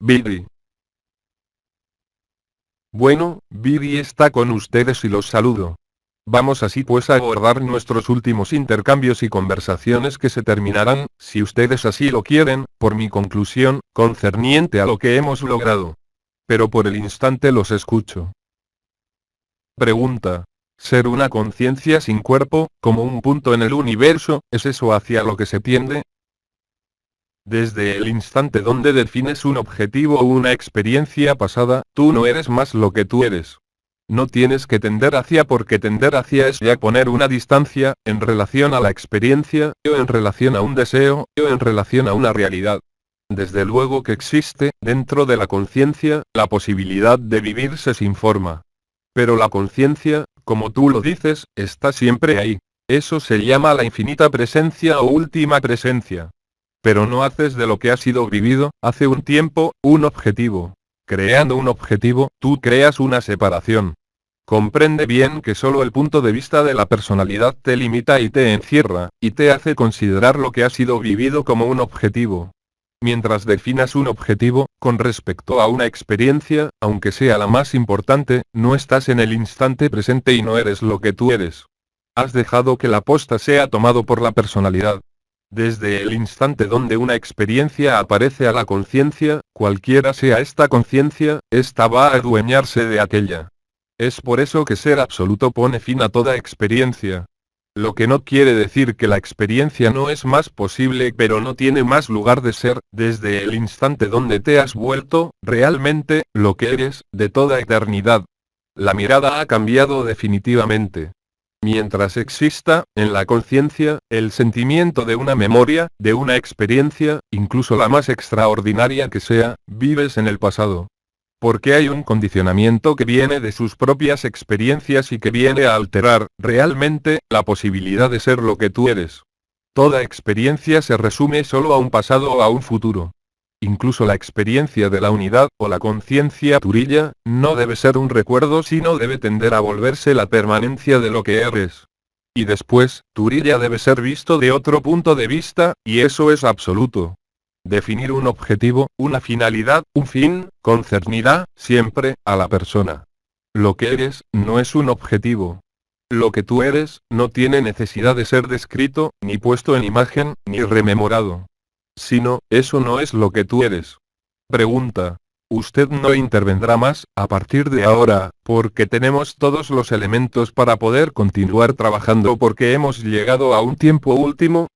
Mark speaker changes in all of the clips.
Speaker 1: Viri. Bueno, Viri está con ustedes y los saludo. Vamos así pues a abordar nuestros últimos intercambios y conversaciones que se terminarán, si ustedes así lo quieren, por mi conclusión, concerniente a lo que hemos logrado. Pero por el instante los escucho. Pregunta. ¿Ser una conciencia sin cuerpo, como un punto en el universo, es eso hacia lo que se tiende? Desde el instante donde defines un objetivo o una experiencia pasada, tú no eres más lo que tú eres. No tienes que tender hacia porque tender hacia es ya poner una distancia, en relación a la experiencia, o en relación a un deseo, o en relación a una realidad. Desde luego que existe, dentro de la conciencia, la posibilidad de vivirse sin forma. Pero la conciencia, como tú lo dices, está siempre ahí. Eso se llama la infinita presencia o última presencia. Pero no haces de lo que ha sido vivido, hace un tiempo, un objetivo. Creando un objetivo, tú creas una separación. Comprende bien que solo el punto de vista de la personalidad te limita y te encierra, y te hace considerar lo que ha sido vivido como un objetivo. Mientras definas un objetivo, con respecto a una experiencia, aunque sea la más importante, no estás en el instante presente y no eres lo que tú eres. Has dejado que la posta sea tomado por la personalidad. Desde el instante donde una experiencia aparece a la conciencia, cualquiera sea esta conciencia, ésta va a adueñarse de aquella. Es por eso que ser absoluto pone fin a toda experiencia. Lo que no quiere decir que la experiencia no es más posible pero no tiene más lugar de ser, desde el instante donde te has vuelto, realmente, lo que eres, de toda eternidad. La mirada ha cambiado definitivamente. Mientras exista, en la conciencia, el sentimiento de una memoria, de una experiencia, incluso la más extraordinaria que sea, vives en el pasado. Porque hay un condicionamiento que viene de sus propias experiencias y que viene a alterar, realmente, la posibilidad de ser lo que tú eres. Toda experiencia se resume solo a un pasado o a un futuro. Incluso la experiencia de la unidad, o la conciencia turilla, no debe ser un recuerdo sino debe tender a volverse la permanencia de lo que eres. Y después, turilla debe ser visto de otro punto de vista, y eso es absoluto. Definir un objetivo, una finalidad, un fin, concernirá, siempre, a la persona. Lo que eres, no es un objetivo. Lo que tú eres, no tiene necesidad de ser descrito, ni puesto en imagen, ni rememorado. Sino, eso no es lo que tú eres. Pregunta. Usted no intervendrá más, a partir de ahora, porque tenemos todos los elementos para poder continuar trabajando porque hemos llegado a un tiempo último.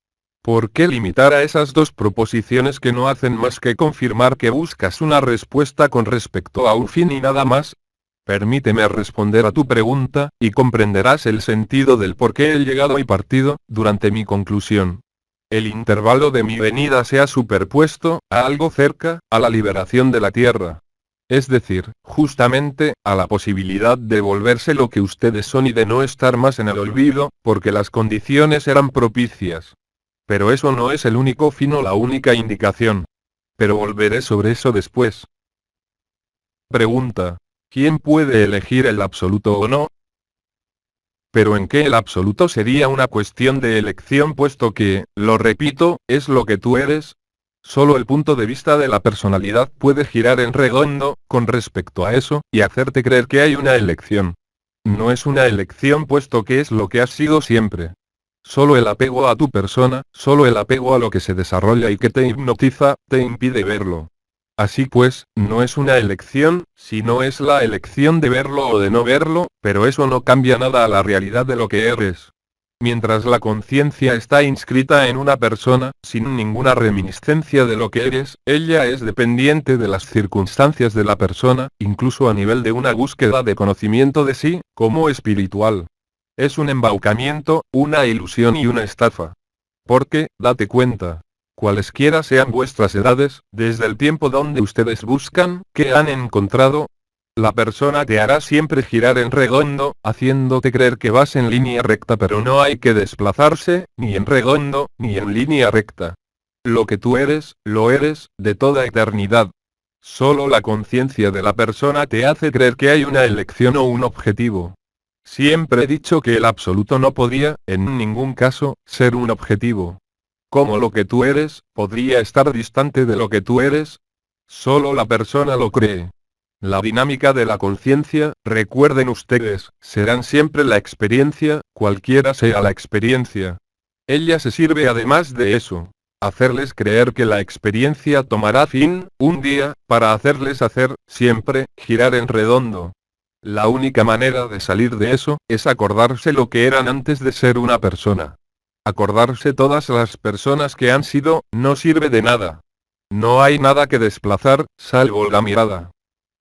Speaker 1: ¿Por qué limitar a esas dos proposiciones que no hacen más que confirmar que buscas una respuesta con respecto a un fin y nada más? Permíteme responder a tu pregunta, y comprenderás el sentido del por qué he llegado y partido, durante mi conclusión. El intervalo de mi venida se ha superpuesto, a algo cerca, a la liberación de la Tierra. Es decir, justamente, a la posibilidad de volverse lo que ustedes son y de no estar más en el olvido, porque las condiciones eran propicias. Pero eso no es el único fin o la única indicación. Pero volveré sobre eso después. Pregunta. ¿Quién puede elegir el absoluto o no? Pero en qué el absoluto sería una cuestión de elección puesto que, lo repito, es lo que tú eres. Solo el punto de vista de la personalidad puede girar en redondo, con respecto a eso, y hacerte creer que hay una elección. No es una elección puesto que es lo que has sido siempre. Solo el apego a tu persona, solo el apego a lo que se desarrolla y que te hipnotiza, te impide verlo. Así pues, no es una elección, sino es la elección de verlo o de no verlo, pero eso no cambia nada a la realidad de lo que eres. Mientras la conciencia está inscrita en una persona, sin ninguna reminiscencia de lo que eres, ella es dependiente de las circunstancias de la persona, incluso a nivel de una búsqueda de conocimiento de sí, como espiritual. Es un embaucamiento, una ilusión y una estafa. Porque, date cuenta, cualesquiera sean vuestras edades, desde el tiempo donde ustedes buscan, ¿qué han encontrado? La persona te hará siempre girar en redondo, haciéndote creer que vas en línea recta pero no hay que desplazarse, ni en redondo, ni en línea recta. Lo que tú eres, lo eres, de toda eternidad. Solo la conciencia de la persona te hace creer que hay una elección o un objetivo. Siempre he dicho que el absoluto no podía, en ningún caso, ser un objetivo. ¿Cómo lo que tú eres, podría estar distante de lo que tú eres? Solo la persona lo cree. La dinámica de la conciencia, recuerden ustedes, serán siempre la experiencia, cualquiera sea la experiencia. Ella se sirve además de eso. Hacerles creer que la experiencia tomará fin, un día, para hacerles hacer, siempre, girar en redondo. La única manera de salir de eso, es acordarse lo que eran antes de ser una persona. Acordarse todas las personas que han sido, no sirve de nada. No hay nada que desplazar, salvo la mirada.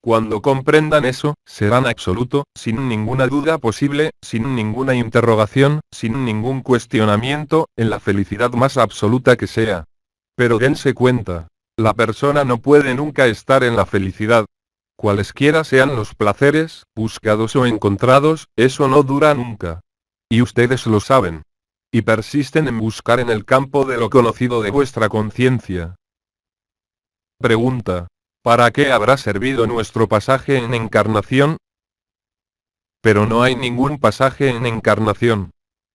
Speaker 1: Cuando comprendan eso, serán absoluto, sin ninguna duda posible, sin ninguna interrogación, sin ningún cuestionamiento, en la felicidad más absoluta que sea. Pero dense cuenta, la persona no puede nunca estar en la felicidad. Cualesquiera sean los placeres, buscados o encontrados, eso no dura nunca. Y ustedes lo saben. Y persisten en buscar en el campo de lo conocido de vuestra conciencia. Pregunta. ¿Para qué habrá servido nuestro pasaje en encarnación? Pero no hay ningún pasaje en encarnación.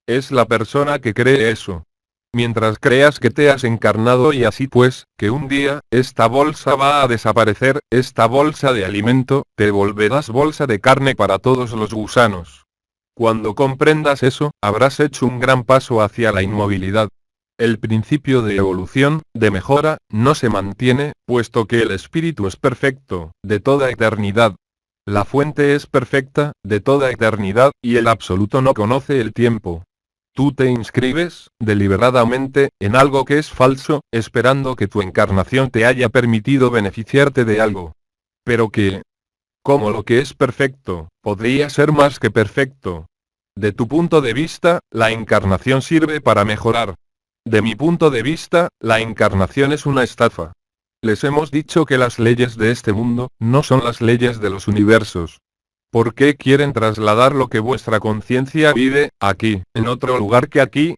Speaker 1: Es la persona que cree eso. Mientras creas que te has encarnado y así pues, que un día, esta bolsa va a desaparecer, esta bolsa de alimento, te volverás bolsa de carne para todos los gusanos. Cuando comprendas eso, habrás hecho un gran paso hacia la inmovilidad. El principio de evolución, de mejora, no se mantiene, puesto que el espíritu es perfecto, de toda eternidad. La fuente es perfecta, de toda eternidad, y el absoluto no conoce el tiempo. Tú te inscribes, deliberadamente, en algo que es falso, esperando que tu encarnación te haya permitido beneficiarte de algo. Pero que, como lo que es perfecto, podría ser más que perfecto. De tu punto de vista, la encarnación sirve para mejorar. De mi punto de vista, la encarnación es una estafa. Les hemos dicho que las leyes de este mundo, no son las leyes de los universos. ¿Por qué quieren trasladar lo que vuestra conciencia vive, aquí, en otro lugar que aquí?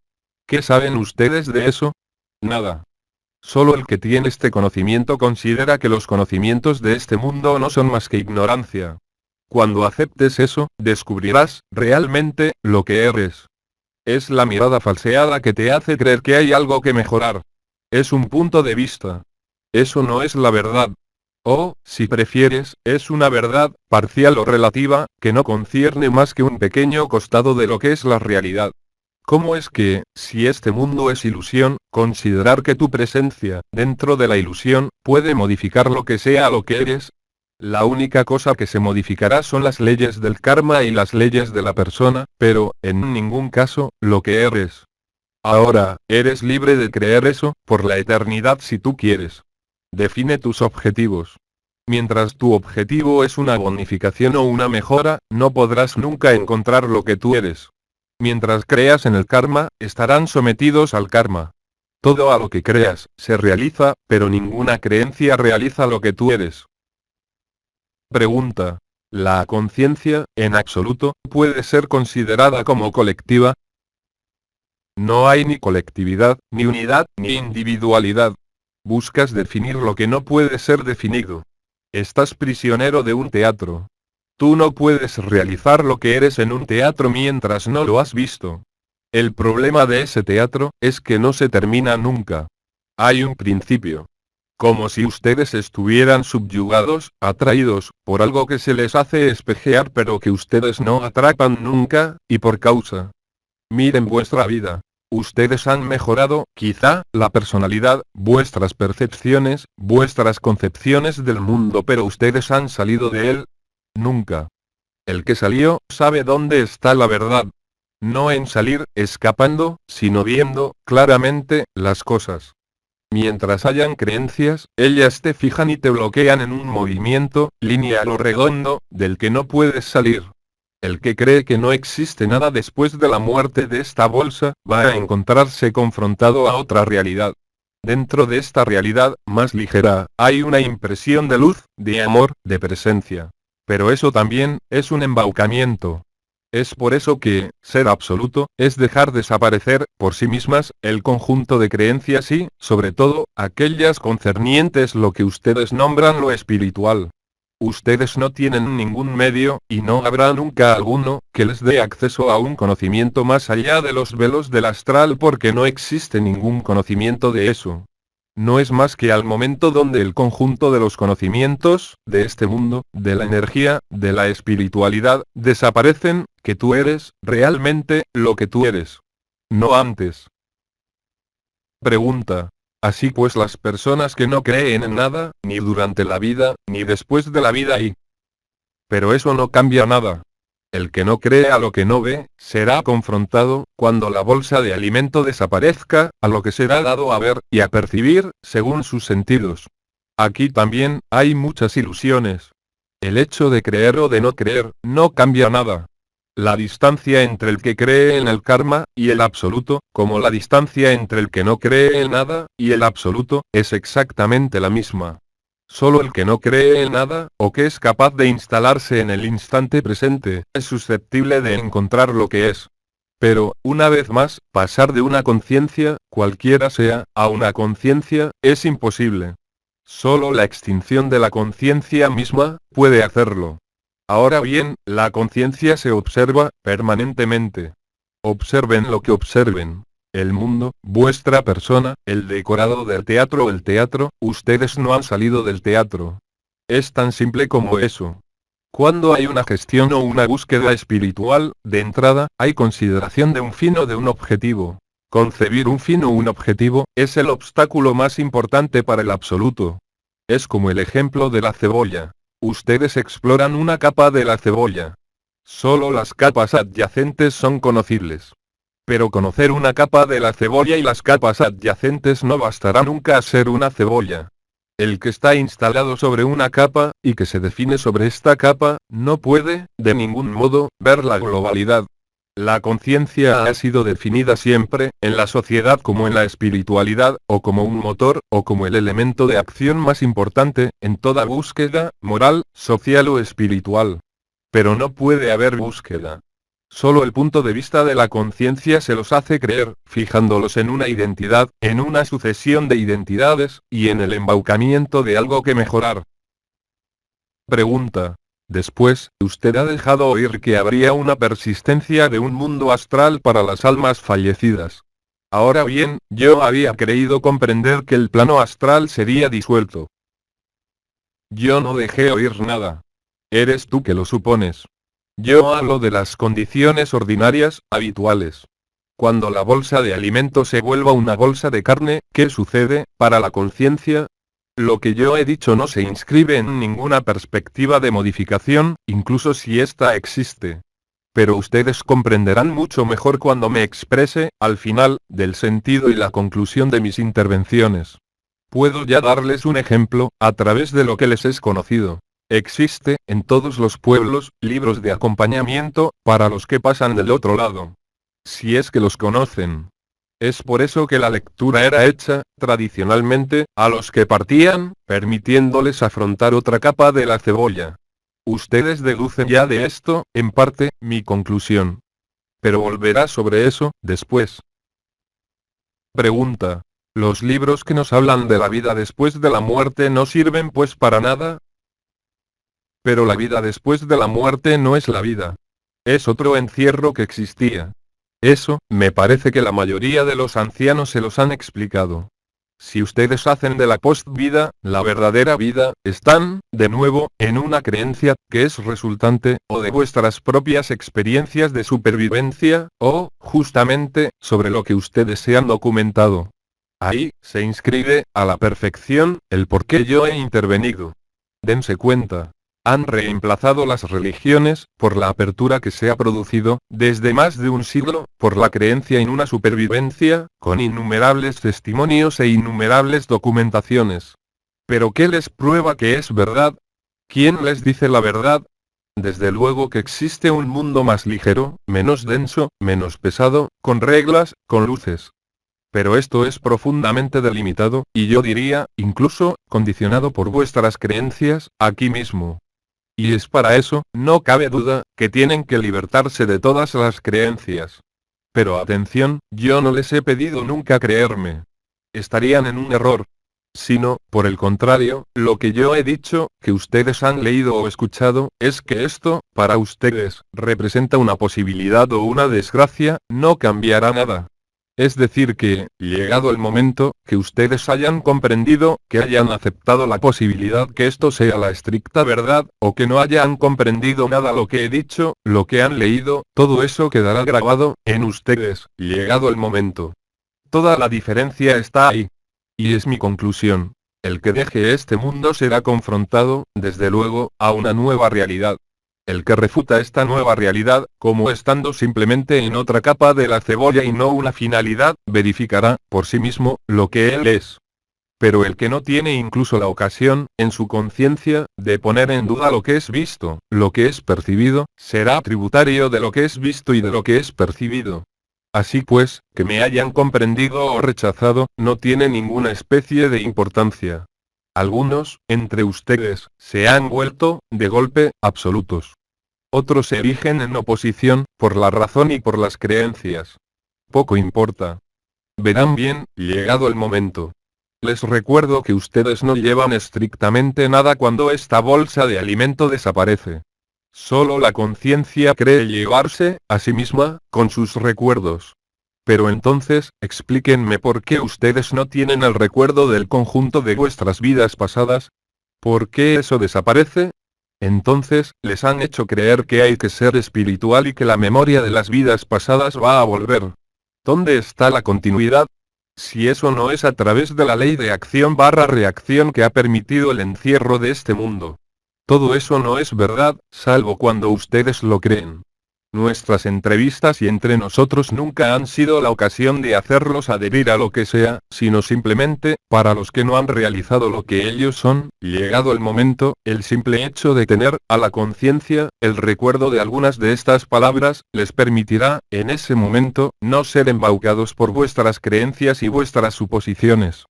Speaker 1: ¿Qué saben ustedes de eso? Nada. Solo el que tiene este conocimiento considera que los conocimientos de este mundo no son más que ignorancia. Cuando aceptes eso, descubrirás, realmente, lo que eres. Es la mirada falseada que te hace creer que hay algo que mejorar. Es un punto de vista. Eso no es la verdad. O, si prefieres, es una verdad, parcial o relativa, que no concierne más que un pequeño costado de lo que es la realidad. ¿Cómo es que, si este mundo es ilusión, considerar que tu presencia, dentro de la ilusión, puede modificar lo que sea lo que eres? La única cosa que se modificará son las leyes del karma y las leyes de la persona, pero, en ningún caso, lo que eres. Ahora, eres libre de creer eso, por la eternidad si tú quieres. Define tus objetivos. Mientras tu objetivo es una bonificación o una mejora, no podrás nunca encontrar lo que tú eres. Mientras creas en el karma, estarán sometidos al karma. Todo a lo que creas, se realiza, pero ninguna creencia realiza lo que tú eres. Pregunta. ¿La conciencia, en absoluto, puede ser considerada como colectiva? No hay ni colectividad, ni unidad, ni individualidad. Buscas definir lo que no puede ser definido. Estás prisionero de un teatro. Tú no puedes realizar lo que eres en un teatro mientras no lo has visto. El problema de ese teatro, es que no se termina nunca. Hay un principio. Como si ustedes estuvieran subyugados, atraídos, por algo que se les hace espejear pero que ustedes no atrapan nunca, y por causa. Miren vuestra vida. Ustedes han mejorado, quizá, la personalidad, vuestras percepciones, vuestras concepciones del mundo, pero ustedes han salido de él. Nunca. El que salió, sabe dónde está la verdad. No en salir, escapando, sino viendo, claramente, las cosas. Mientras hayan creencias, ellas te fijan y te bloquean en un movimiento, lineal o redondo, del que no puedes salir. El que cree que no existe nada después de la muerte de esta bolsa, va a encontrarse confrontado a otra realidad. Dentro de esta realidad, más ligera, hay una impresión de luz, de amor, de presencia. Pero eso también, es un embaucamiento. Es por eso que, ser absoluto, es dejar desaparecer, por sí mismas, el conjunto de creencias y, sobre todo, aquellas concernientes lo que ustedes nombran lo espiritual. Ustedes no tienen ningún medio, y no habrá nunca alguno, que les dé acceso a un conocimiento más allá de los velos del astral porque no existe ningún conocimiento de eso. No es más que al momento donde el conjunto de los conocimientos, de este mundo, de la energía, de la espiritualidad, desaparecen, que tú eres, realmente, lo que tú eres. No antes. Pregunta. Así pues las personas que no creen en nada, ni durante la vida, ni después de la vida y... Pero eso no cambia nada. El que no cree a lo que no ve, será confrontado, cuando la bolsa de alimento desaparezca, a lo que será dado a ver, y a percibir, según sus sentidos. Aquí también, hay muchas ilusiones. El hecho de creer o de no creer, no cambia nada. La distancia entre el que cree en el karma, y el absoluto, como la distancia entre el que no cree en nada, y el absoluto, es exactamente la misma. Solo el que no cree en nada, o que es capaz de instalarse en el instante presente, es susceptible de encontrar lo que es. Pero, una vez más, pasar de una conciencia, cualquiera sea, a una conciencia, es imposible. Solo la extinción de la conciencia misma, puede hacerlo. Ahora bien, la conciencia se observa, permanentemente. Observen lo que observen. El mundo, vuestra persona, el decorado del teatro o el teatro, ustedes no han salido del teatro. Es tan simple como eso. Cuando hay una gestión o una búsqueda espiritual, de entrada, hay consideración de un fin o de un objetivo. Concebir un fin o un objetivo, es el obstáculo más importante para el absoluto. Es como el ejemplo de la cebolla. Ustedes exploran una capa de la cebolla. Solo las capas adyacentes son conocibles. Pero conocer una capa de la cebolla y las capas adyacentes no bastará nunca a ser una cebolla. El que está instalado sobre una capa, y que se define sobre esta capa, no puede, de ningún modo, ver la globalidad. La conciencia ha sido definida siempre, en la sociedad como en la espiritualidad, o como un motor, o como el elemento de acción más importante, en toda búsqueda, moral, social o espiritual. Pero no puede haber búsqueda. Solo el punto de vista de la conciencia se los hace creer, fijándolos en una identidad, en una sucesión de identidades, y en el embaucamiento de algo que mejorar. Pregunta. Después, usted ha dejado oír que habría una persistencia de un mundo astral para las almas fallecidas. Ahora bien, yo había creído comprender que el plano astral sería disuelto. Yo no dejé oír nada. Eres tú que lo supones. Yo hablo de las condiciones ordinarias, habituales. Cuando la bolsa de alimento se vuelva una bolsa de carne, ¿qué sucede, para la conciencia? Lo que yo he dicho no se inscribe en ninguna perspectiva de modificación, incluso si ésta existe. Pero ustedes comprenderán mucho mejor cuando me exprese, al final, del sentido y la conclusión de mis intervenciones. Puedo ya darles un ejemplo, a través de lo que les es conocido. Existe, en todos los pueblos, libros de acompañamiento, para los que pasan del otro lado. Si es que los conocen. Es por eso que la lectura era hecha, tradicionalmente, a los que partían, permitiéndoles afrontar otra capa de la cebolla. Ustedes deducen ya de esto, en parte, mi conclusión. Pero volverá sobre eso, después. Pregunta. ¿Los libros que nos hablan de la vida después de la muerte no sirven pues para nada? Pero la vida después de la muerte no es la vida. Es otro encierro que existía. Eso, me parece que la mayoría de los ancianos se los han explicado. Si ustedes hacen de la post-vida, la verdadera vida, están, de nuevo, en una creencia, que es resultante, o de vuestras propias experiencias de supervivencia, o, justamente, sobre lo que ustedes se han documentado. Ahí, se inscribe, a la perfección, el por qué yo he intervenido. Dense cuenta. Han reemplazado las religiones, por la apertura que se ha producido, desde más de un siglo, por la creencia en una supervivencia, con innumerables testimonios e innumerables documentaciones. ¿Pero qué les prueba que es verdad? ¿Quién les dice la verdad? Desde luego que existe un mundo más ligero, menos denso, menos pesado, con reglas, con luces. Pero esto es profundamente delimitado, y yo diría, incluso, condicionado por vuestras creencias, aquí mismo. Y es para eso, no cabe duda, que tienen que libertarse de todas las creencias. Pero atención, yo no les he pedido nunca creerme. Estarían en un error. Sino, por el contrario, lo que yo he dicho, que ustedes han leído o escuchado, es que esto, para ustedes, representa una posibilidad o una desgracia, no cambiará nada. Es decir que, llegado el momento, que ustedes hayan comprendido, que hayan aceptado la posibilidad que esto sea la estricta verdad, o que no hayan comprendido nada lo que he dicho, lo que han leído, todo eso quedará grabado, en ustedes, llegado el momento. Toda la diferencia está ahí. Y es mi conclusión. El que deje este mundo será confrontado, desde luego, a una nueva realidad. El que refuta esta nueva realidad, como estando simplemente en otra capa de la cebolla y no una finalidad, verificará, por sí mismo, lo que él es. Pero el que no tiene incluso la ocasión, en su conciencia, de poner en duda lo que es visto, lo que es percibido, será tributario de lo que es visto y de lo que es percibido. Así pues, que me hayan comprendido o rechazado, no tiene ninguna especie de importancia. Algunos, entre ustedes, se han vuelto, de golpe, absolutos. Otros se erigen en oposición, por la razón y por las creencias. Poco importa. Verán bien, llegado el momento. Les recuerdo que ustedes no llevan estrictamente nada cuando esta bolsa de alimento desaparece. Solo la conciencia cree llevarse, a sí misma, con sus recuerdos. Pero entonces, explíquenme por qué ustedes no tienen el recuerdo del conjunto de vuestras vidas pasadas. ¿Por qué eso desaparece? Entonces, les han hecho creer que hay que ser espiritual y que la memoria de las vidas pasadas va a volver. ¿Dónde está la continuidad? Si eso no es a través de la ley de acción/reacción que ha permitido el encierro de este mundo. Todo eso no es verdad, salvo cuando ustedes lo creen. Nuestras entrevistas y entre nosotros nunca han sido la ocasión de hacerlos adherir a lo que sea, sino simplemente, para los que no han realizado lo que ellos son, llegado el momento, el simple hecho de tener, a la conciencia, el recuerdo de algunas de estas palabras, les permitirá, en ese momento, no ser embaucados por vuestras creencias y vuestras suposiciones.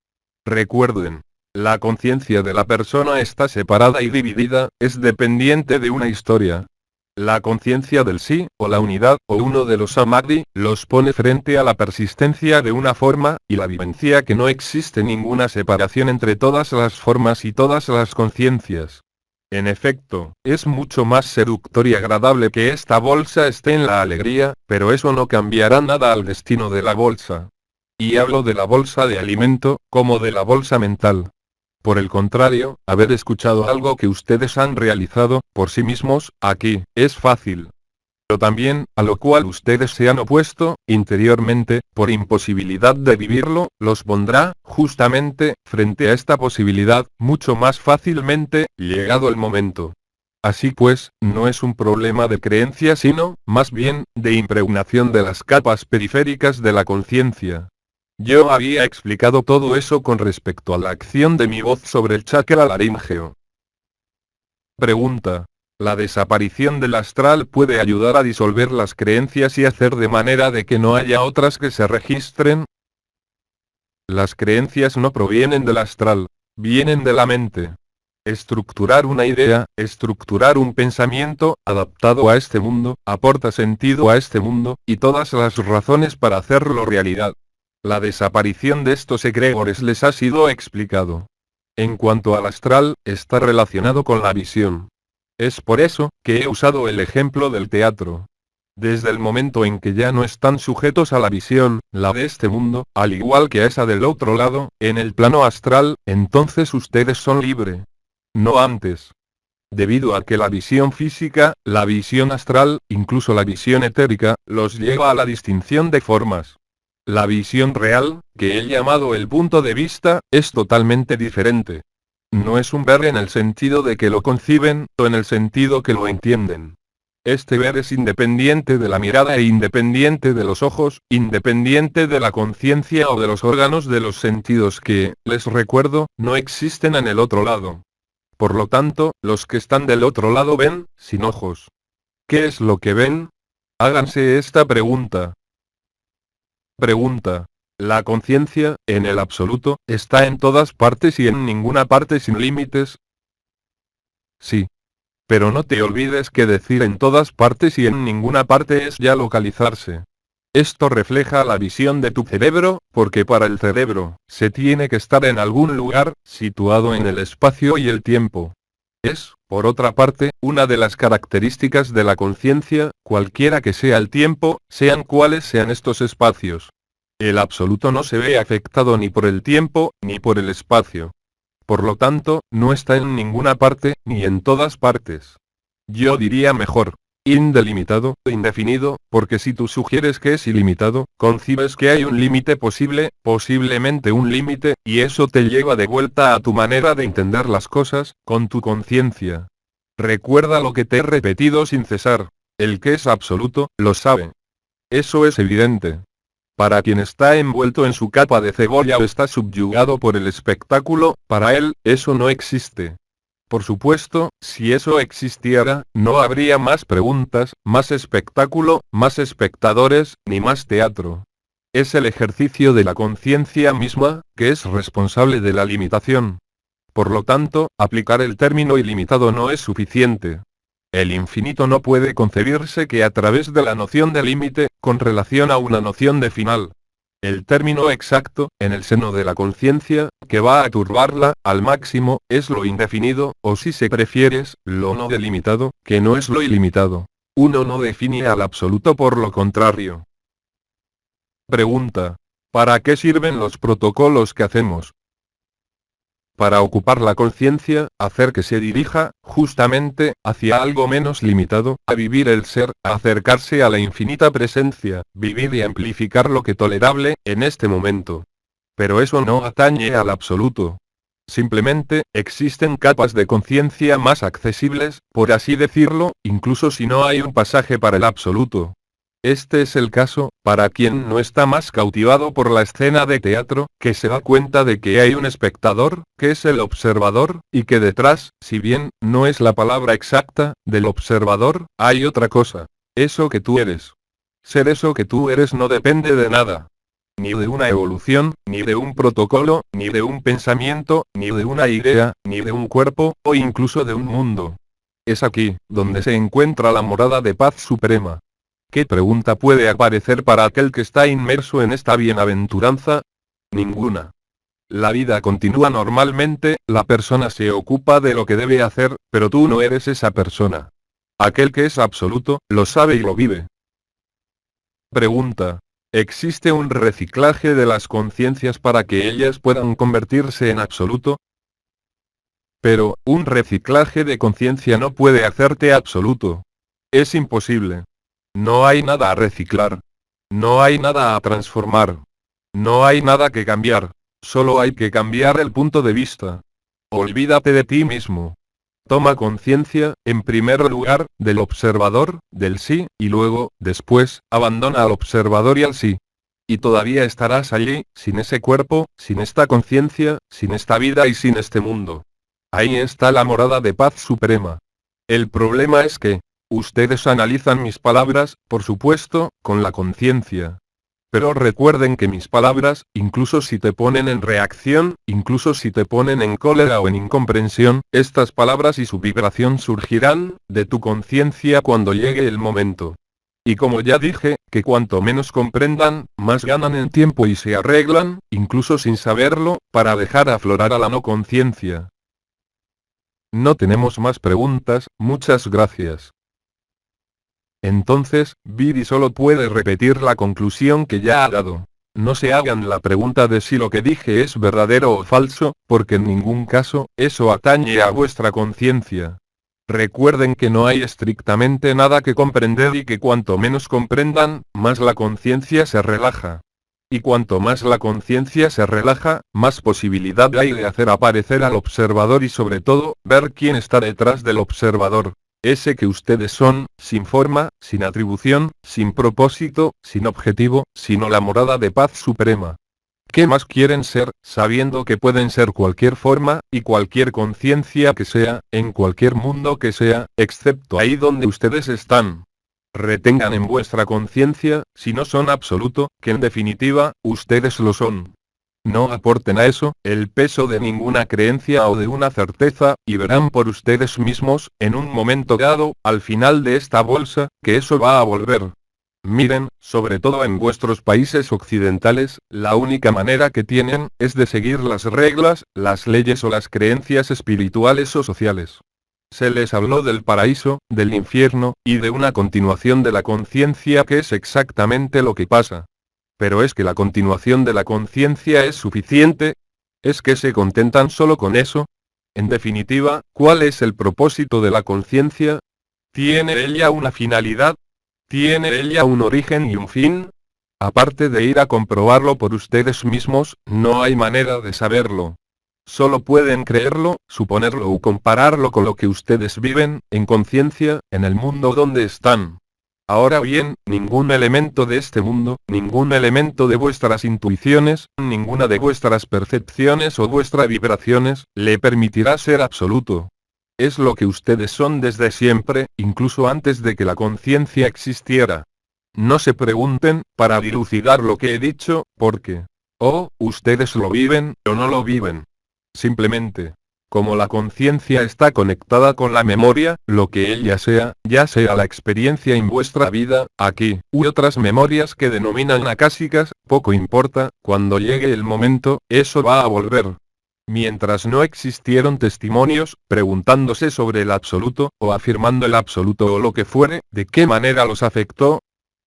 Speaker 1: Recuerden. La conciencia de la persona está separada y dividida, es dependiente de una historia. La conciencia del sí, o la unidad, o uno de los samadhi, los pone frente a la persistencia de una forma, y la vivencia que no existe ninguna separación entre todas las formas y todas las conciencias. En efecto, es mucho más seductor y agradable que esta bolsa esté en la alegría, pero eso no cambiará nada al destino de la bolsa. Y hablo de la bolsa de alimento, como de la bolsa mental. Por el contrario, haber escuchado algo que ustedes han realizado, por sí mismos, aquí, es fácil. Pero también, a lo cual ustedes se han opuesto, interiormente, por imposibilidad de vivirlo, los pondrá, justamente, frente a esta posibilidad, mucho más fácilmente, llegado el momento. Así pues, no es un problema de creencia sino, más bien, de impregnación de las capas periféricas de la conciencia. Yo había explicado todo eso con respecto a la acción de mi voz sobre el chakra laríngeo. Pregunta. ¿La desaparición del astral puede ayudar a disolver las creencias y hacer de manera de que no haya otras que se registren? Las creencias no provienen del astral, vienen de la mente. Estructurar una idea, estructurar un pensamiento, adaptado a este mundo, aporta sentido a este mundo, y todas las razones para hacerlo realidad. La desaparición de estos egregores les ha sido explicado. En cuanto al astral, está relacionado con la visión. Es por eso, que he usado el ejemplo del teatro. Desde el momento en que ya no están sujetos a la visión, la de este mundo, al igual que a esa del otro lado, en el plano astral, entonces ustedes son libres. No antes. Debido a que la visión física, la visión astral, incluso la visión etérica, los lleva a la distinción de formas. La visión real, que he llamado el punto de vista, es totalmente diferente. No es un ver en el sentido de que lo conciben, o en el sentido que lo entienden. Este ver es independiente de la mirada e independiente de los ojos, independiente de la conciencia o de los órganos de los sentidos que, les recuerdo, no existen en el otro lado. Por lo tanto, los que están del otro lado ven, sin ojos. ¿Qué es lo que ven? Háganse esta pregunta. Pregunta. ¿La conciencia, en el absoluto, está en todas partes y en ninguna parte sin límites? Sí. Pero no te olvides que decir en todas partes y en ninguna parte es ya localizarse. Esto refleja la visión de tu cerebro, porque para el cerebro, se tiene que estar en algún lugar, situado en el espacio y el tiempo. Es, por otra parte, una de las características de la conciencia, cualquiera que sea el tiempo, sean cuales sean estos espacios. El absoluto no se ve afectado ni por el tiempo, ni por el espacio. Por lo tanto, no está en ninguna parte, ni en todas partes. Yo diría mejor, indelimitado, indefinido, porque si tú sugieres que es ilimitado, concibes que hay un límite posible, posiblemente un límite, y eso te lleva de vuelta a tu manera de entender las cosas, con tu conciencia. Recuerda lo que te he repetido sin cesar. El que es absoluto, lo sabe. Eso es evidente. Para quien está envuelto en su capa de cebolla o está subyugado por el espectáculo, para él, eso no existe. Por supuesto, si eso existiera, no habría más preguntas, más espectáculo, más espectadores, ni más teatro. Es el ejercicio de la conciencia misma, que es responsable de la limitación. Por lo tanto, aplicar el término ilimitado no es suficiente. El infinito no puede concebirse que a través de la noción de límite, con relación a una noción de final. El término exacto, en el seno de la conciencia, que va a turbarla, al máximo, es lo indefinido, o si se prefieres, lo no delimitado, que no es lo ilimitado. Uno no define al absoluto por lo contrario. Pregunta. ¿Para qué sirven los protocolos que hacemos? Para ocupar la conciencia, hacer que se dirija, justamente, hacia algo menos limitado, a vivir el ser, a acercarse a la infinita presencia, vivir y amplificar lo que tolerable, en este momento. Pero eso no atañe al absoluto. Simplemente, existen capas de conciencia más accesibles, por así decirlo, incluso si no hay un pasaje para el absoluto. Este es el caso, para quien no está más cautivado por la escena de teatro, que se da cuenta de que hay un espectador, que es el observador, y que detrás, si bien, no es la palabra exacta, del observador, hay otra cosa. Eso que tú eres. Ser eso que tú eres no depende de nada. Ni de una evolución, ni de un protocolo, ni de un pensamiento, ni de una idea, ni de un cuerpo, o incluso de un mundo. Es aquí, donde se encuentra la morada de paz suprema. ¿Qué pregunta puede aparecer para aquel que está inmerso en esta bienaventuranza? Ninguna. La vida continúa normalmente, la persona se ocupa de lo que debe hacer, pero tú no eres esa persona. Aquel que es absoluto, lo sabe y lo vive. Pregunta. ¿Existe un reciclaje de las conciencias para que ellas puedan convertirse en absoluto? Pero, un reciclaje de conciencia no puede hacerte absoluto. Es imposible. No hay nada a reciclar. No hay nada a transformar. No hay nada que cambiar. Solo hay que cambiar el punto de vista. Olvídate de ti mismo. Toma conciencia, en primer lugar, del observador, del sí, y luego, después, abandona al observador y al sí. Y todavía estarás allí, sin ese cuerpo, sin esta conciencia, sin esta vida y sin este mundo. Ahí está la morada de paz suprema. El problema es que, ustedes analizan mis palabras, por supuesto, con la conciencia. Pero recuerden que mis palabras, incluso si te ponen en reacción, incluso si te ponen en cólera o en incomprensión, estas palabras y su vibración surgirán, de tu conciencia cuando llegue el momento. Y como ya dije, que cuanto menos comprendan, más ganan en tiempo y se arreglan, incluso sin saberlo, para dejar aflorar a la no conciencia. No tenemos más preguntas, muchas gracias. Entonces, Viri solo puede repetir la conclusión que ya ha dado. No se hagan la pregunta de si lo que dije es verdadero o falso, porque en ningún caso, eso atañe a vuestra conciencia. Recuerden que no hay estrictamente nada que comprender y que cuanto menos comprendan, más la conciencia se relaja. Y cuanto más la conciencia se relaja, más posibilidad hay de hacer aparecer al observador y sobre todo, ver quién está detrás del observador. Ese que ustedes son, sin forma, sin atribución, sin propósito, sin objetivo, sino la morada de paz suprema. ¿Qué más quieren ser, sabiendo que pueden ser cualquier forma, y cualquier conciencia que sea, en cualquier mundo que sea, excepto ahí donde ustedes están? Retengan en vuestra conciencia, si no son absoluto, que en definitiva, ustedes lo son. No aporten a eso, el peso de ninguna creencia o de una certeza, y verán por ustedes mismos, en un momento dado, al final de esta bolsa, que eso va a volver. Miren, sobre todo en vuestros países occidentales, la única manera que tienen, es de seguir las reglas, las leyes o las creencias espirituales o sociales. Se les habló del paraíso, del infierno, y de una continuación de la conciencia que es exactamente lo que pasa. Pero ¿es que la continuación de la conciencia es suficiente? ¿Es que se contentan solo con eso? En definitiva, ¿cuál es el propósito de la conciencia? ¿Tiene ella una finalidad? ¿Tiene ella un origen y un fin? Aparte de ir a comprobarlo por ustedes mismos, no hay manera de saberlo. Solo pueden creerlo, suponerlo o compararlo con lo que ustedes viven, en conciencia, en el mundo donde están. Ahora bien, ningún elemento de este mundo, ningún elemento de vuestras intuiciones, ninguna de vuestras percepciones o vuestras vibraciones, le permitirá ser absoluto. Es lo que ustedes son desde siempre, incluso antes de que la conciencia existiera. No se pregunten, para dilucidar lo que he dicho, porque, ustedes lo viven, o no lo viven. Simplemente, como la conciencia está conectada con la memoria, lo que ella sea, ya sea la experiencia en vuestra vida, aquí, u otras memorias que denominan acásicas, poco importa, cuando llegue el momento, eso va a volver. Mientras no existieron testimonios, preguntándose sobre el absoluto, o afirmando el absoluto o lo que fuere, ¿de qué manera los afectó?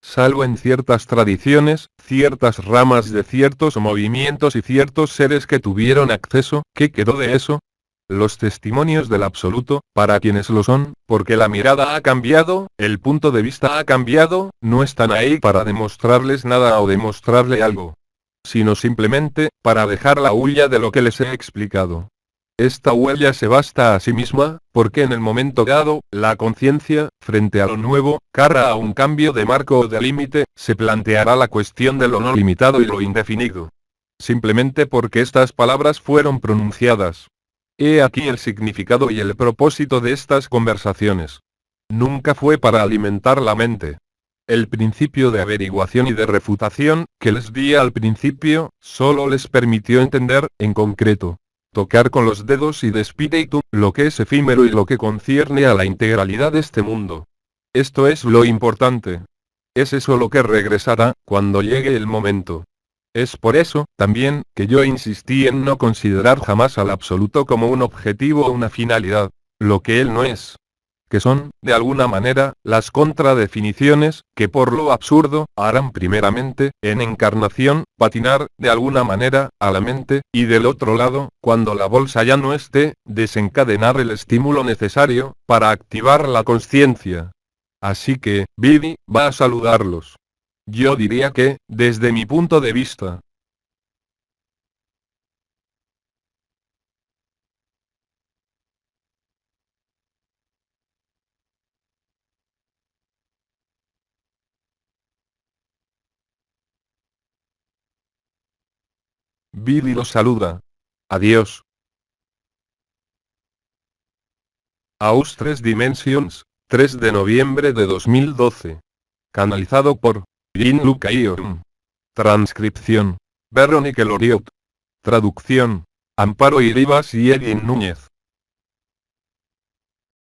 Speaker 1: Salvo en ciertas tradiciones, ciertas ramas de ciertos movimientos y ciertos seres que tuvieron acceso, ¿qué quedó de eso? Los testimonios del absoluto, para quienes lo son, porque la mirada ha cambiado, el punto de vista ha cambiado, no están ahí para demostrarles nada o demostrarle algo, sino simplemente, para dejar la huella de lo que les he explicado. Esta huella se basta a sí misma, porque en el momento dado, la conciencia, frente a lo nuevo, cara a un cambio de marco o de límite, se planteará la cuestión de lo no limitado y lo indefinido. Simplemente porque estas palabras fueron pronunciadas. He aquí el significado y el propósito de estas conversaciones. Nunca fue para alimentar la mente. El principio de averiguación y de refutación, que les di al principio, solo les permitió entender, en concreto, tocar con los dedos y de espíritu, lo que es efímero y lo que concierne a la integralidad de este mundo. Esto es lo importante. Es eso lo que regresará, cuando llegue el momento. Es por eso, también, que yo insistí en no considerar jamás al absoluto como un objetivo o una finalidad, lo que él no es. Que son, de alguna manera, las contradefiniciones, que por lo absurdo, harán primeramente, en encarnación, patinar, de alguna manera, a la mente, y del otro lado, cuando la bolsa ya no esté, desencadenar el estímulo necesario, para activar la conciencia. Así que, Billy, va a saludarlos. Yo diría que, desde mi punto de vista, Billy los saluda. Adiós. Aus 3 Dimensions, 3 de noviembre de 2012. Canalizado por Jean-Luc Ayllon. Transcripción: Veronique Loriot. Traducción: Amparo Iribas y Edwin Núñez.